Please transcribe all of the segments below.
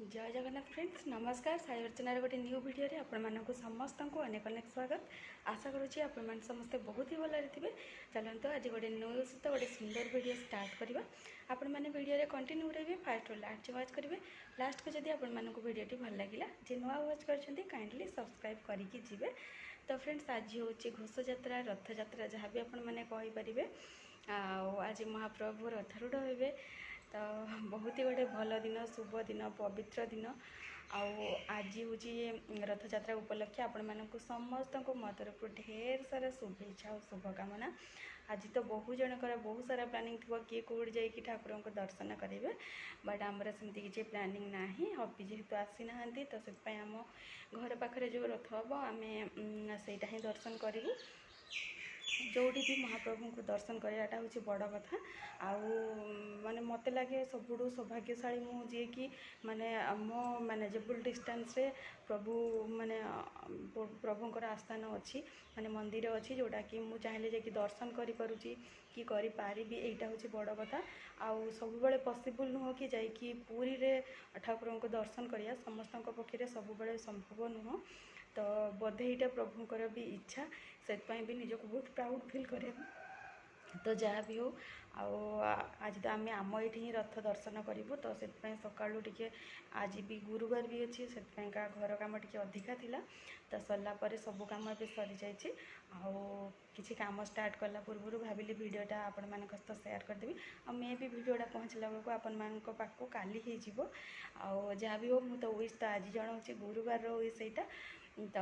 जय जगन्नाथ फ्रेंड्स नमस्कार साई अर्चनार गोटे न्यू वीडियो रे आपको समस्त को अनेक अनेक स्वागत। आशा करुँची आपण समस्ते बहुत ही भलि थे। चलते आज गोटे न्यू सहित गोटे सुंदर वीडियो स्टार्ट करवा। आपण मैंने वीडियो रे कंटिन्यू रहिए फास्ट रू लास्ट वाच करेंगे। लास्ट को जब आपको वीडियो भल लगे जे नुआ वाच कर काइंडली सब्सक्राइब करके जी। तो फ्रेंड्स आज हूँ घोष जात्रा रथ जात्रा जहाँ भी आपरे आज महाप्रभु रथारूढ़ हे। तो बहुत ही गोटे भल दिन शुभ दिन पवित्र दिन आज हूँ रथ यात्रा उपलक्षे आपण मानक समस्त को मो तरफ ढेर सारा शुभेच्छा और शुभकामना। आज तो बहु जनकर बहुत सारा प्लानिंग थी किए कौट जाकि ठाकुर को दर्शन करेंगे बट आमर सेमती किसी प्लानिंग ना हबी जेहेतु आसी ना तो से आम घर पाखे जो रथ हम आम से ही दर्शन करूँ। जोटी भी महाप्रभु को दर्शन कराटा हूँ बड़ कथा। माने मत लगे सबुठू सौभाग्यशाली मुझे कि माने मो मैनेजेबल डिस्टेंस रे प्रभु माने प्रभुंकर आस्थान अच्छी माने मंदिर अच्छी जोटा कि मुझे चाहिए जाकि दर्शन करि कि पारिबी एटा हूँ बड़ कथा। आउ सब बेले पॉसिबल नुह कि जाकि पुरी रे ठाकुर को दर्शन करिया समस्त पक्षे सब बेले संभव नुह। तो बोधे यहाँ प्रभुंकर भी इच्छा से भी निजक बहुत प्राउड फील करे। तो जहाँ भी हो आज तो आम आम ये रथ दर्शन करूँ। तो से सका टे आज भी गुरुवार भी अच्छी से घर कम टे अधिका थिला। तो सरलापर सब कम ए सरी जाइए किसी काम स्टार्ट कला पूर्व भाविली वीडियोटा आपण मान सहित सेयार करदेवी। मे भी वीडियोटा पहुँचला बेलू आपण पाखक काली हो जहाँ भी हो मु तो विश तो आज जनाऊँ गुरुवार विश यहाँ। तो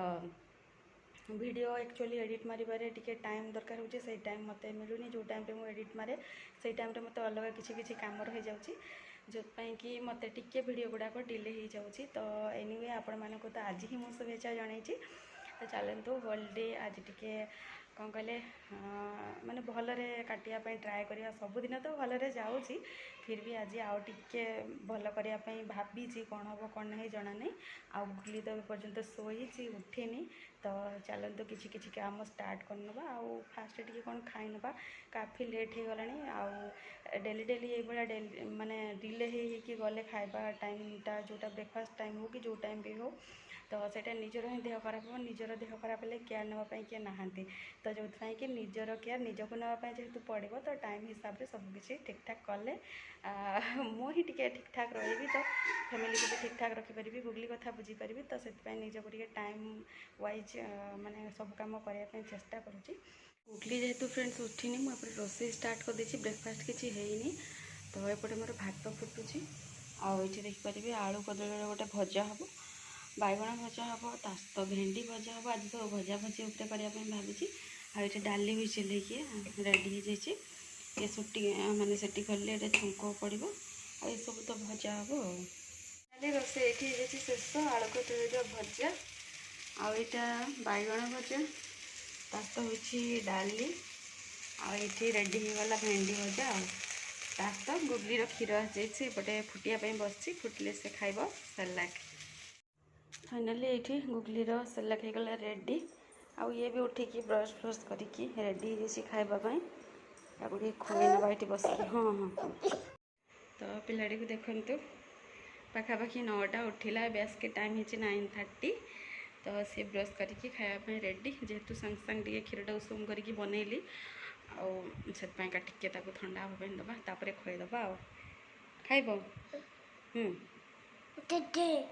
वीडियो एक्चुअली एडिट मारे टिके टाइम दरकार हो टाइम मत मिलूनी जो टाइम पे मुझे एडिट मारे से टाइम मत अलग किसी कम रही जाऊँगी जो कि मत टिके वीडियो गुड़ाक डिले हो जाऊँगी। तो एनीवे आपण मानक तो आज ही मुझे शुभेच्छा जन। तो चलतु होल डे आज टिके कौन कहले माने भलरे काटियापाई ट्राए करिया सबुदिन तो भलरे जाऊँगी फिर भी आज आउ टिके भल करने भावी कौन हम कौन नहीं जना नहीं। आ गुगली तो पर्यंत शोई उठेनी। तो चलतु किसी काम स्टार्ट करनवा फास्ट टिके कौन खाई नवा काफ़ी लेट हो गला। डेली डेली ये भाया माने डिले हो गले खाइबा टाइमटा जोटा ब्रेकफास्ट टाइम हो कि जो टाइम भी हो तो सेटा निजर ही देह खराब हो। निजर देह खराब है केयर नापी किए नहांती तो जो कि निजर केयर निजक नापी जेहेतु पड़ो तो टाइम हिसाब से सबकि ठीक ठाक कले मुझे टी ठीक ठाक रही। तो फैमिली को भी ठीक ठाक रखिपारि गुगली कथा बुझीपारि। तो से निजक टे टाइम वाइज माने सब कम करने चेष्टा करुँची। गुगली जेहेतु फ्रेंड्स उठिनी मुझे रोसे स्टार्ट कर देती ब्रेकफास्ट किसी है। तो एपटे मोर भात फुटुची आईटी देखिपारे आलू कदली गोटे भजा हम बैगण भजा हम तो भेंडी भजा हम आज तो भजा भजी उपरे करने भावी। आईटे डाली हुई चिल्लैकी रेडी हो जाइए ये सुटी माने सेटी कले छुंक पड़ो ये सब तो भजा हम रोसे ये शेष आलू कदली भजा आईटा बैगण भजा तो हूँ डाली आईटी रेडी हो गला भेंडी भजा तो गुगली क्षीर आसपटे फुटियापाई बस फुटिले से खाइब सलाड। फाइनाली ये गुगली सलाड हो गला रेडी आउ ये भी उठिकी ब्रश फ्रश करके रेडी हो खावाई आगे खुए ना ये बस। हाँ हाँ तो पिलाटी को देखु पाखापाखि 9टा उठिला बेस के टाइम हो 9:30। तो सी ब्रश करके खायापी रेडी जेहेतु संग संग टे क्षीरटा उषुम करके बनैली से टिके ठंडा हाँपाई दबा तापर खुएदबा आ खाइब।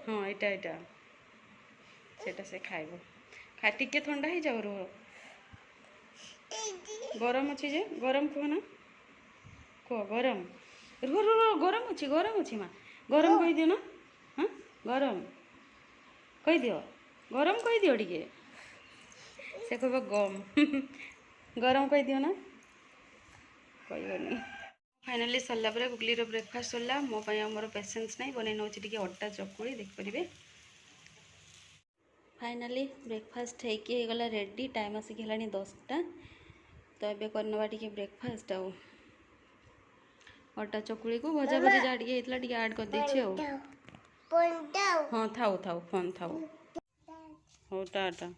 हाँ यहाँ सेटा से खाइब खा टिके ठंडा ही जाओ रुह गरम अच्छी जे गरम कहना कह गरम रुह रुह गरम अच्छी माँ गरम कही दियो ना। हाँ गरम कही दियो गरम कही दियो टिके से कह गम गरम कही दियो ना कहनी। फाइनाली सरला पर गुगली ब्रेकफास्ट सरला मो मोर पेसेंस नहीं बन नौ अटा चकुड़ी देखिपारे। फाइनाली ब्रेकफास्ट होगला रेडी टाइम आसिक है 10टा। तो ये करनवा टी ब्रेकफास्ट अटा चकुड़ी को भजा भजी जहाँ टे ऐड कर देछि। हाँ थाऊ थाऊ फोन थाऊ हो टाटा।